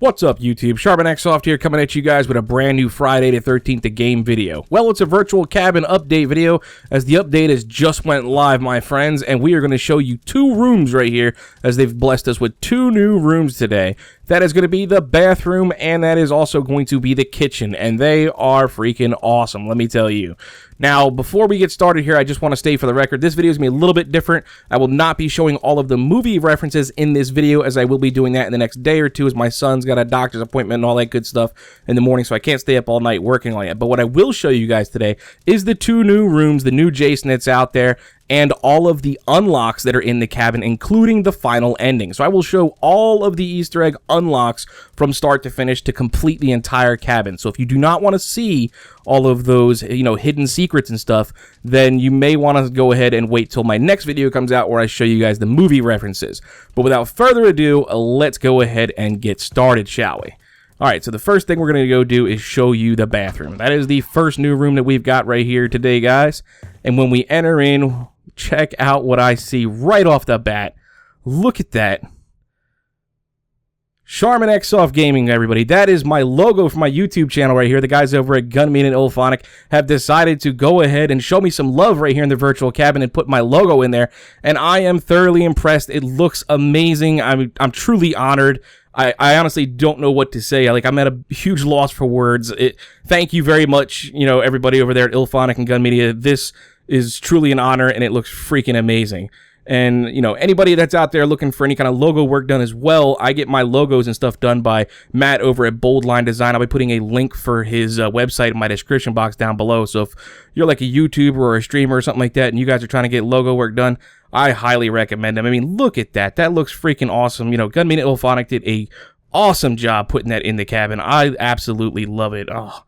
What's up, YouTube? CharminEXSoft here, coming at you guys with a brand new Friday the 13th game video. Well, it's a virtual cabin update video, as the update has just went live, my friends, and we are going to show you two rooms right here, as they've blessed us with two new rooms today. That is going to be the bathroom, and that is also going to be the kitchen, and they are freaking awesome, let me tell you. Now, before we get started here, I just want to state for the record, this video is going to be a little bit different. I will not be showing all of the movie references in this video, as I will be doing that in the next day or two, as my son's got a doctor's appointment and all that good stuff in the morning, so I can't stay up all night working on it. But what I will show you guys today is the two new rooms, the new Jason that's out there, and all of the unlocks that are in the cabin, including the final ending. So I will show all of the Easter egg unlocks from start to finish to complete the entire cabin. So if you do not want to see all of those, hidden secrets and stuff, then you may want to go ahead and wait till my next video comes out where I show you guys the movie references. But without further ado, let's go ahead and get started, shall we? Alright, so the first thing we're going to go do is show you the bathroom. That is the first new room that we've got right here today, guys. And when we enter in, check out what I see right off the bat. Look at that. CharminEXSoft Gaming, everybody. That is my logo for my YouTube channel right here. The guys over at Gunmean and Ilphonic have decided to go ahead and show me some love right here in the virtual cabin and put my logo in there. And I am thoroughly impressed. It looks amazing. I'm truly honored. I honestly don't know what to say. I'm at a huge loss for words. Thank you very much, everybody over there at Ilphonic and Gun Media. This is truly an honor, and it looks freaking amazing. And, anybody that's out there looking for any kind of logo work done as well, I get my logos and stuff done by Matt over at Bold Line Design. I'll be putting a link for his website in my description box down below. So if you're like a YouTuber or a streamer or something like that, and you guys are trying to get logo work done, I highly recommend them. I mean, look at that. That looks freaking awesome. Gunmean and Ilphonic did a awesome job putting that in the cabin. I absolutely love it. Oh,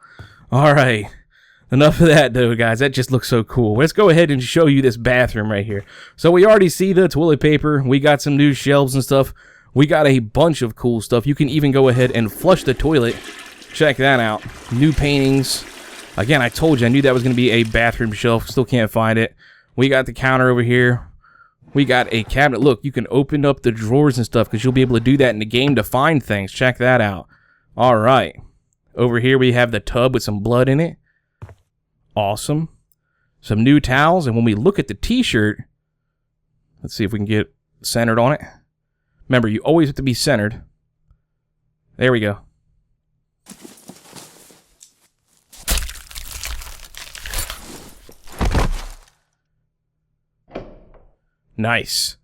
all right. Enough of that, though, guys. That just looks so cool. Let's go ahead and show you this bathroom right here. So we already see the toilet paper. We got some new shelves and stuff. We got a bunch of cool stuff. You can even go ahead and flush the toilet. Check that out. New paintings. Again, I told you, I knew that was going to be a bathroom shelf. Still can't find it. We got the counter over here. We got a cabinet. Look, you can open up the drawers and stuff because you'll be able to do that in the game to find things. Check that out. All right. Over here, we have the tub with some blood in it. Awesome. Some new towels, and when we look at the t-shirt, let's see if we can get centered on it. Remember, you always have to be centered. There we go. Nice.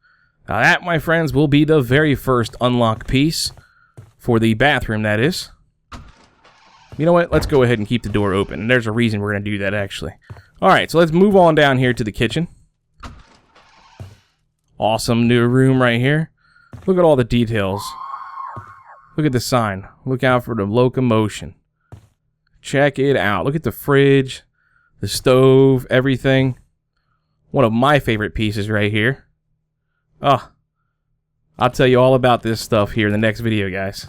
Now that, my friends, will be the very first unlock piece for the bathroom, that is. You know what? Let's go ahead and keep the door open. There's a reason we're going to do that, actually. Alright, so let's move on down here to the kitchen. Awesome new room right here. Look at all the details. Look at the sign. Look out for the locomotion. Check it out. Look at the fridge, the stove, everything. One of my favorite pieces right here. Oh, I'll tell you all about this stuff here in the next video, guys.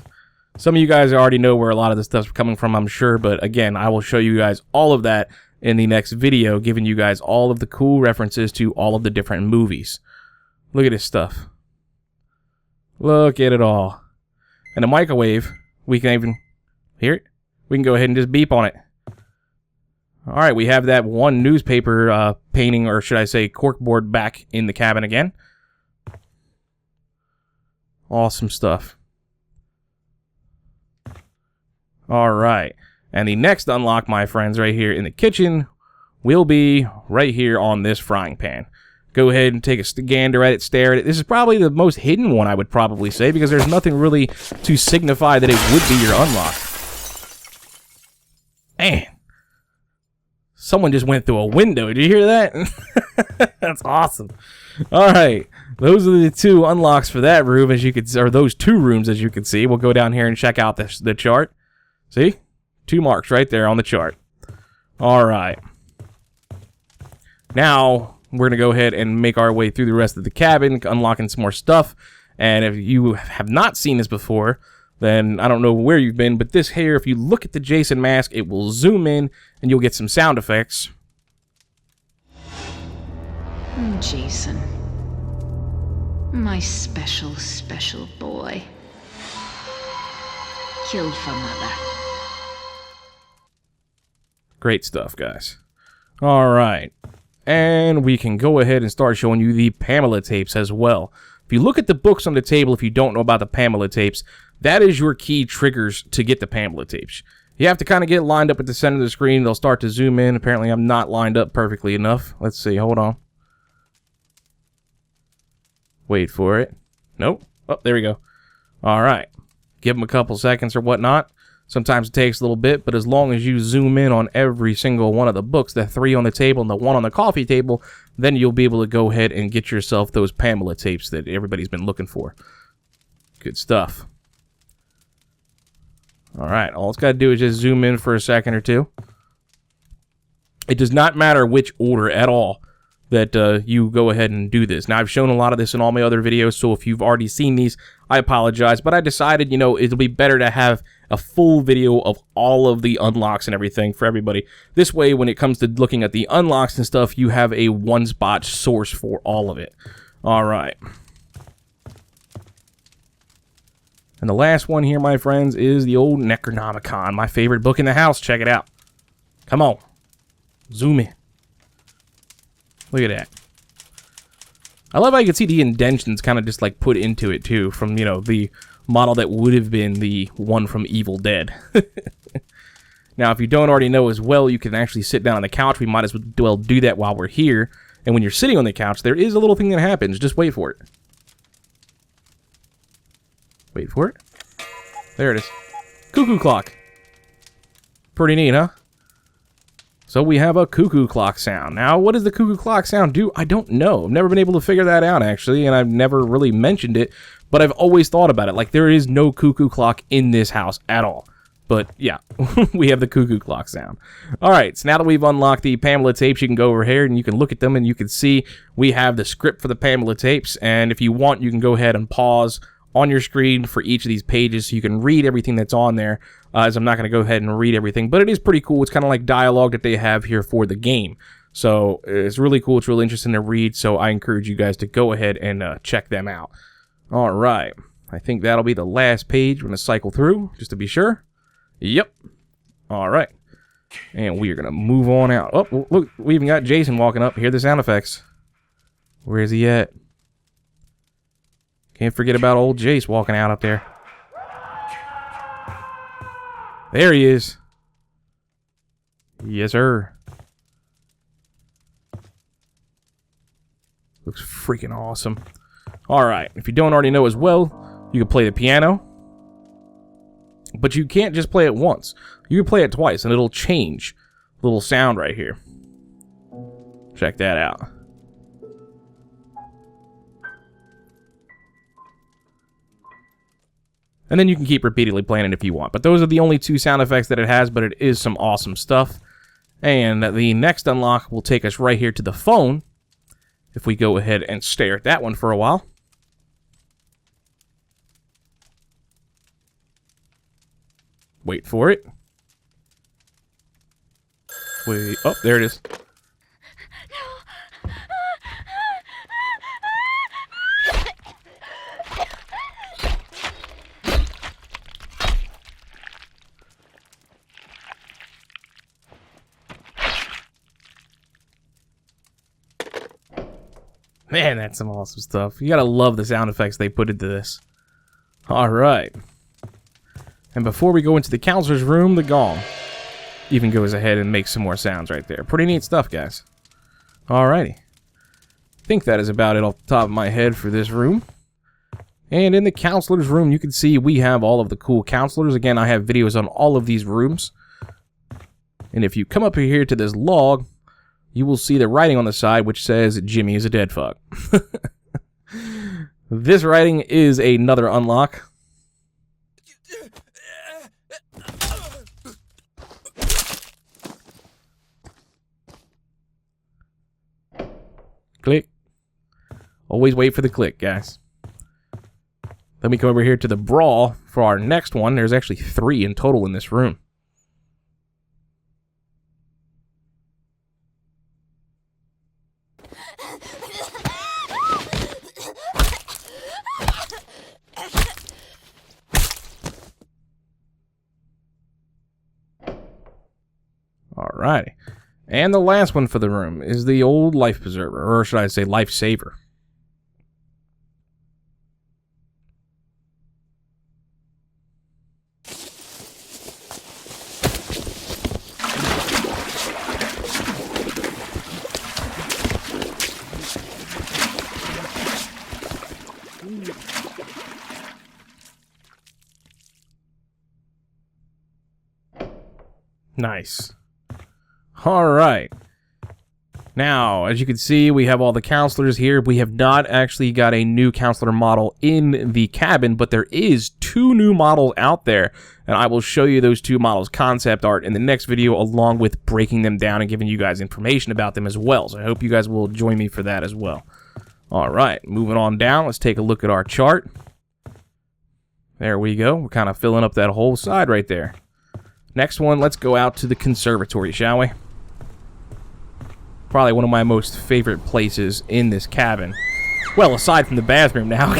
Some of you guys already know where a lot of this stuff's coming from, I'm sure, but again, I will show you guys all of that in the next video, giving you guys all of the cool references to all of the different movies. Look at this stuff. Look at it all. And the microwave, we can even hear it. We can go ahead and just beep on it. Alright, we have that one newspaper painting, or should I say corkboard, back in the cabin again. Awesome stuff. Alright, and the next unlock, my friends, right here in the kitchen will be right here on this frying pan. Go ahead and take a gander at it, stare at it. This is probably the most hidden one, I would probably say, because there's nothing really to signify that it would be your unlock. Man, someone just went through a window. Did you hear that? That's awesome. Alright, those are the two unlocks for that room, as you could, or those two rooms, as you can see. We'll go down here and check out the chart. See? 2 marks right there on the chart. Alright. Now, we're going to go ahead and make our way through the rest of the cabin, unlocking some more stuff. And if you have not seen this before, then I don't know where you've been, but this here, if you look at the Jason mask, it will zoom in, and you'll get some sound effects. Jason. My special, special boy. Killed for mother. Great stuff, guys. All right. And we can go ahead and start showing you the Pamela tapes as well. If you look at the books on the table, if you don't know about the Pamela tapes, that is your key triggers to get the Pamela tapes. You have to kind of get lined up at the center of the screen. They'll start to zoom in. Apparently, I'm not lined up perfectly enough. Let's see. Hold on. Wait for it. Nope. Oh, there we go. All right. Give them a couple seconds or whatnot. Sometimes it takes a little bit, but as long as you zoom in on every single one of the books, the 3 on the table and the 1 on the coffee table, then you'll be able to go ahead and get yourself those Pamela tapes that everybody's been looking for. Good stuff. All right, all it's got to do is just zoom in for a second or two. It does not matter which order at all that you go ahead and do this. Now, I've shown a lot of this in all my other videos, so if you've already seen these, I apologize, but I decided, you know, it'll be better to have a full video of all of the unlocks and everything for everybody. This way, when it comes to looking at the unlocks and stuff, you have a one-spot source for all of it. All right. And the last one here, my friends, is the old Necronomicon, my favorite book in the house. Check it out. Come on. Zoom in. Look at that. I love how you can see the indentions kind of just like put into it too from, you know, the model that would have been the one from Evil Dead. Now, if you don't already know as well, you can actually sit down on the couch. We might as well do that while we're here. And when you're sitting on the couch, there is a little thing that happens. Just wait for it. Wait for it. There it is. Cuckoo clock. Pretty neat, huh? So we have a cuckoo clock sound. Now, what does the cuckoo clock sound do? I don't know. I've never been able to figure that out, actually, and I've never really mentioned it, but I've always thought about it. Like, there is no cuckoo clock in this house at all. But, yeah, we have the cuckoo clock sound. All right, so now that we've unlocked the Pamela tapes, you can go over here and you can look at them and you can see we have the script for the Pamela tapes, and if you want, you can go ahead and pause on your screen for each of these pages so you can read everything that's on there, as I'm not going to go ahead and read everything, but it is pretty cool. It's kind of like dialogue that they have here for the game. So it's really cool. It's really interesting to read, so I encourage you guys to go ahead and check them out. All right. I think that'll be the last page. We're going to cycle through just to be sure. Yep. All right. And we are going to move on out. Oh, look, we even got Jason walking up. Hear the sound effects. Where is he at? Can't forget about old Jace walking out up there. There he is. Yes, sir. Looks freaking awesome. All right. If you don't already know as well, you can play the piano. But you can't just play it once. You can play it twice, and it'll change the little sound right here. Check that out. And then you can keep repeatedly playing it if you want. But those are the only 2 sound effects that it has, but it is some awesome stuff. And the next unlock will take us right here to the phone. If we go ahead and stare at that one for a while. Wait for it. Wait. Oh, there it is. Man, that's some awesome stuff. You gotta love the sound effects they put into this. Alright. And before we go into the counselor's room, the gong even goes ahead and makes some more sounds right there. Pretty neat stuff, guys. Alrighty. I think that is about it off the top of my head for this room. And in the counselor's room, you can see we have all of the cool counselors. Again, I have videos on all of these rooms. And if you come up here to this log, you will see the writing on the side which says Jimmy is a dead fuck. This writing is another unlock. Click. Always wait for the click, guys. Let me come over here to the brawl for our next one. There's actually 3 in total in this room. Alrighty. And the last one for the room is the old life preserver, or should I say lifesaver. Nice. Alright. Now, as you can see, we have all the counselors here. We have not actually got a new counselor model in the cabin, but there is 2 new models out there, and I will show you those 2 models' concept art in the next video, along with breaking them down and giving you guys information about them as well. So I hope you guys will join me for that as well. Alright, moving on down, let's take a look at our chart. There we go. We're kind of filling up that whole side right there. Next one, let's go out to the conservatory, shall we? Probably one of my most favorite places in this cabin. Well, aside from the bathroom now.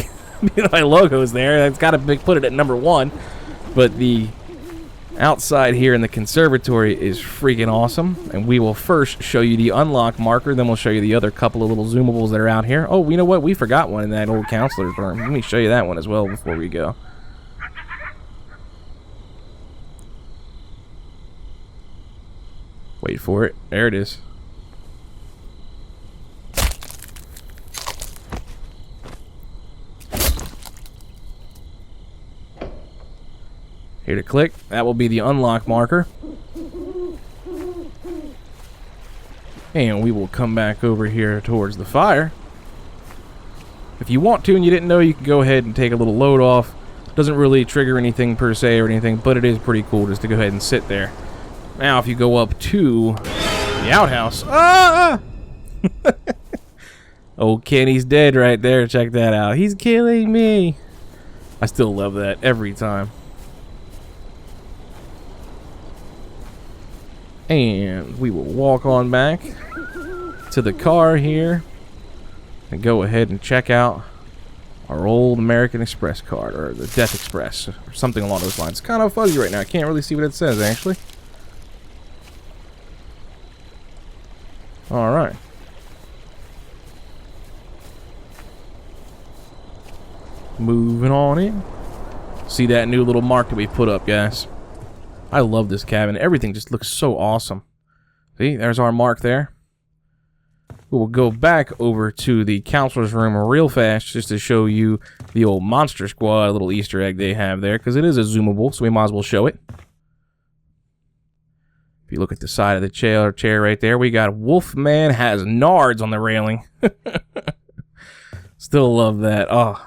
My logo's there. I've got to put it at number 1. But the outside here in the conservatory is freaking awesome. And we will first show you the unlock marker. Then we'll show you the other couple of little zoomables that are out here. Oh, you know what? We forgot one in that old counselor's room. Let me show you that one as well before we go. Wait for it. There it is. Here to click. That will be the unlock marker. And we will come back over here towards the fire. If you want to and you didn't know, you can go ahead and take a little load off. Doesn't really trigger anything per se or anything, but it is pretty cool just to go ahead and sit there. Now, if you go up to the outhouse... Ah! Oh, Kenny's dead right there. Check that out. He's killing me. I still love that every time. And we will walk on back to the car here and go ahead and check out our old American Express card, or the Death Express, or something along those lines. It's kind of fuzzy right now. I can't really see what it says, actually. Alright. Moving on in. See that new little mark that we put up, guys. I love this cabin. Everything just looks so awesome. See, there's our mark there. We'll go back over to the counselor's room real fast just to show you the old Monster Squad little Easter egg they have there, because it is a zoomable, so we might as well show it. If you look at the side of the chair right there, we got Wolfman has nards on the railing. Still love that. Oh.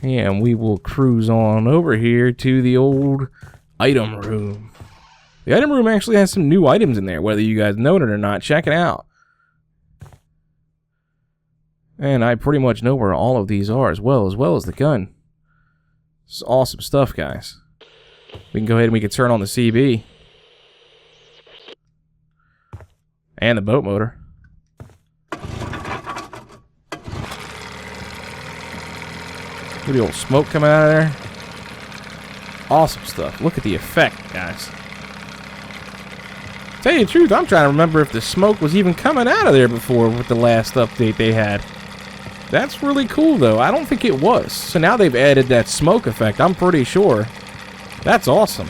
And we will cruise on over here to the old item room. The item room actually has some new items in there, whether you guys know it or not. Check it out. And I pretty much know where all of these are as well as the gun. It's awesome stuff, guys. We can go ahead and we can turn on the CB. And the boat motor. Look at the old smoke coming out of there. Awesome stuff. Look at the effect, guys. Tell you the truth, I'm trying to remember if the smoke was even coming out of there before with the last update they had. That's really cool, though. I don't think it was. So now they've added that smoke effect, I'm pretty sure. That's awesome.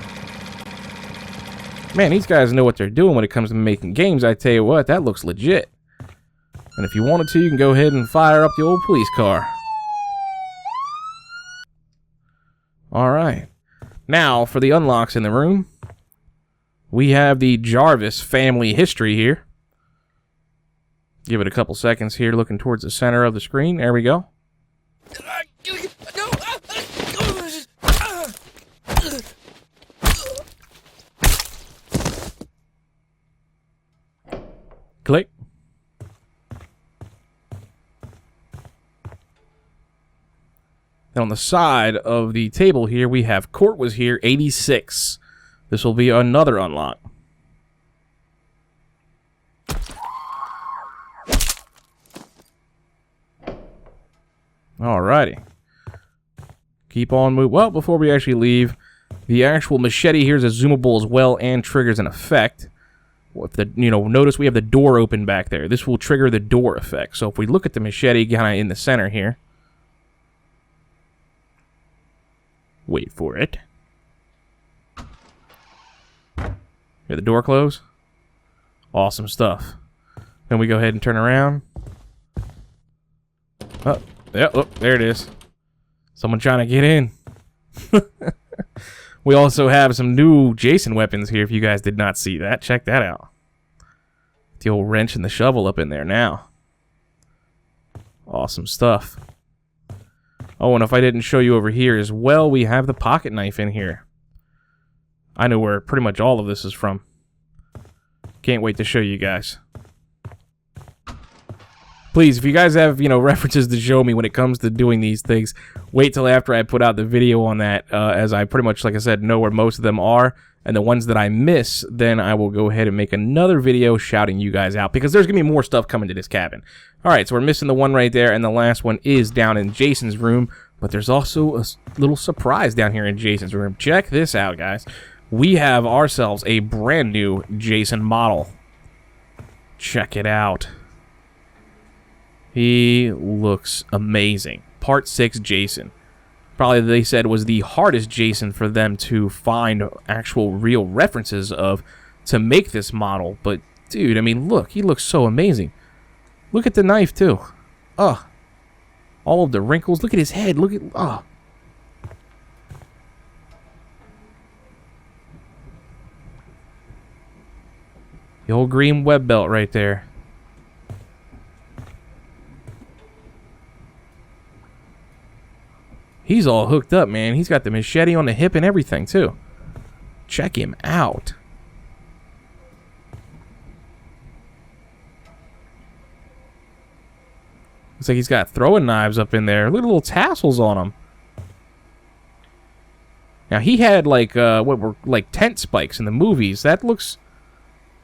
Man, these guys know what they're doing when it comes to making games. I tell you what, that looks legit. And if you wanted to, you can go ahead and fire up the old police car. Alright. Now, for the unlocks in the room, we have the Jarvis family history here. Give it a couple seconds here, looking towards the center of the screen. There we go. Click. And on the side of the table here, we have Court was here, 86. This will be another unlock. Alrighty. Keep on moving. Well, before we actually leave, The actual machete here is a zoomable as well and triggers an effect. If the, notice we have the door open back there. This will trigger the door effect. So if we look at the machete kind of in the center here. Wait for it. Hear the door close? Awesome stuff. Then we go ahead and turn around. Oh, yeah, oh, there it is. Someone trying to get in. We also have some new Jason weapons here, if you guys did not see that. Check that out. The old wrench and the shovel up in there now. Awesome stuff. Oh, and if I didn't show you over here as well, we have the pocket knife in here. I know where pretty much all of this is from. Can't wait to show you guys. Please, if you guys have, references to show me when it comes to doing these things, wait till after I put out the video on that, as I pretty much, like I said, know where most of them are, and the ones that I miss, then I will go ahead and make another video shouting you guys out, because there's going to be more stuff coming to this cabin. Alright, so we're missing the one right there, and the last one is down in Jason's room, but there's also a little surprise down here in Jason's room. Check this out, guys. We have ourselves a brand new Jason model. Check it out. He looks amazing. Part 6 Jason. Probably they said was the hardest Jason for them to find actual real references of to make this model. But, dude, I mean, look. He looks so amazing. Look at the knife, too. Ugh. All of the wrinkles. Look at his head. Look at... Ugh. The old green web belt right there. He's all hooked up, man. He's got the machete on the hip and everything, too. Check him out. Looks like he's got throwing knives up in there. Look at the little tassels on him. Now, he had, like, what were, like, tent spikes in the movies. That looks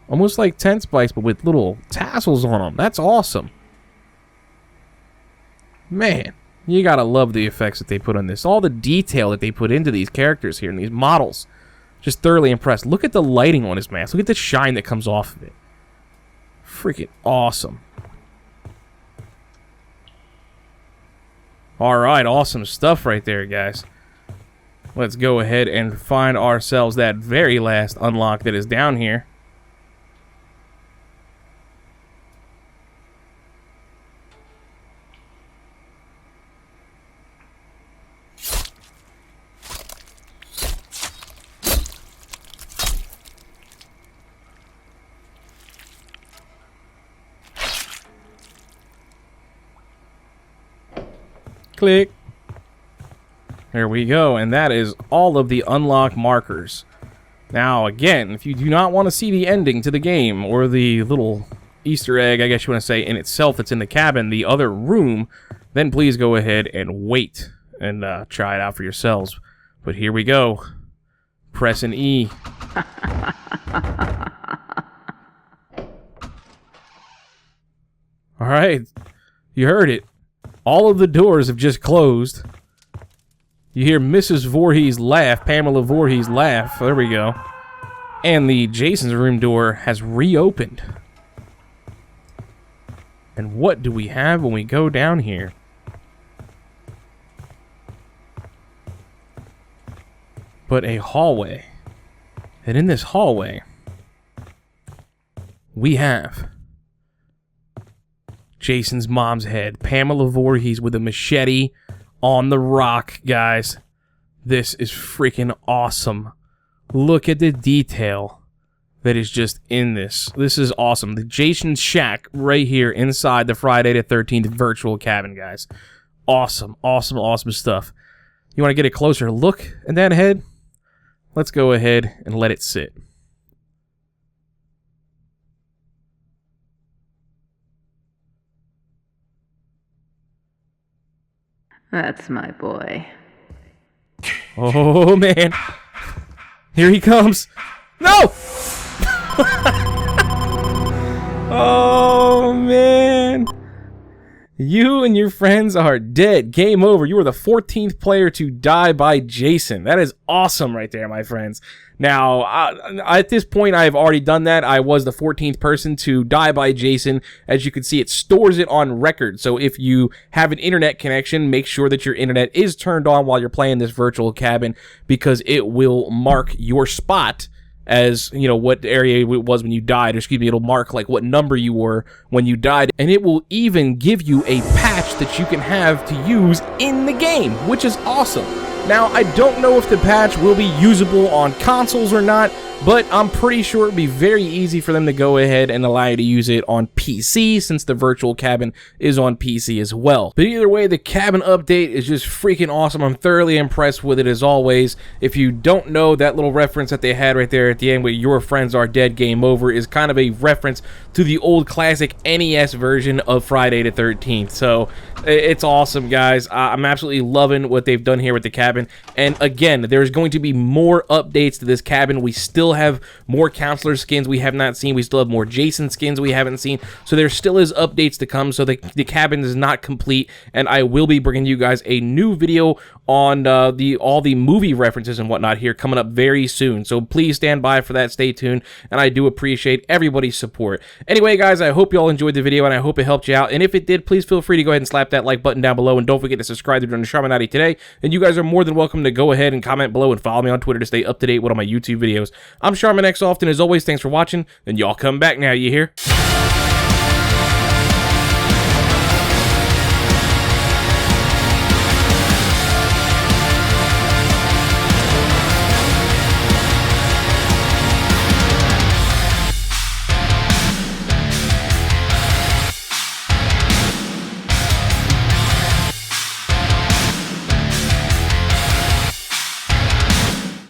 almost like tent spikes, but with little tassels on them. That's awesome. Man. You gotta love the effects that they put on this. All the detail that they put into these characters here and these models. Just thoroughly impressed. Look at the lighting on his mask. Look at the shine that comes off of it. Freaking awesome. Alright, awesome stuff right there, guys. Let's go ahead and find ourselves that very last unlock that is down here. Click. There we go, and that is all of the unlock markers. Now, again, if you do not want to see the ending to the game, or the little Easter egg, I guess you want to say, in itself that's in the cabin, the other room, then please go ahead and wait and try it out for yourselves. But here we go. Press an E. Alright, you heard it. All of the doors have just closed. You hear Mrs. Voorhees laugh, Pamela Voorhees laugh. There we go. And the Jason's room door has reopened. And what do we have when we go down here? But a hallway. And in this hallway, we have Jason's mom's head. Pamela Voorhees with a machete on the rock, guys. This is freaking awesome. Look at the detail that is just in this. This is awesome. The Jason shack right here inside the Friday the 13th virtual cabin, guys. Awesome, awesome, awesome stuff. You want to get a closer look at that head? Let's go ahead and let it sit. That's my boy. Oh, man. Here he comes. No! Oh, man. You and your friends are dead. Game over. You are the 14th player to die by Jason. That is awesome right there, my friends. Now, at this point, I have already done that. I was the 14th person to die by Jason. As you can see, it stores it on record. So if you have an internet connection, make sure that your internet is turned on while you're playing this virtual cabin, because it will mark your spot as, you know, what area it was when you died, or excuse me, it'll mark like what number you were when you died, and it will even give you a patch that you can have to use in the game, which is awesome. Now, I don't know if the patch will be usable on consoles or not, but I'm pretty sure it'd be very easy for them to go ahead and allow you to use it on PC, since the virtual cabin is on PC as well. But either way, the cabin update is just freaking awesome. I'm thoroughly impressed with it as always. If you don't know, that little reference that they had right there at the end with "your friends are dead, game over" is kind of a reference to the old classic NES version of Friday the 13th. So it's awesome, guys. I'm absolutely loving what they've done here with the cabin. And again, there's going to be more updates to this cabin. We still have more counselor skins we have not seen. We still have more Jason skins we haven't seen. So there still is updates to come. So the cabin is not complete, and I will be bringing you guys a new video on all the movie references and whatnot here coming up very soon. So please stand by for that. Stay tuned, and I do appreciate everybody's support. Anyway, guys, I hope you all enjoyed the video, and I hope it helped you out. And if it did, please feel free to go ahead and slap that like button down below, and don't forget to subscribe to the CharminEXSoft today. And you guys are more than welcome to go ahead and comment below and follow me on Twitter to stay up to date with all my YouTube videos. I'm CharminEXSoft, and as always, thanks for watching, and y'all come back now, you hear?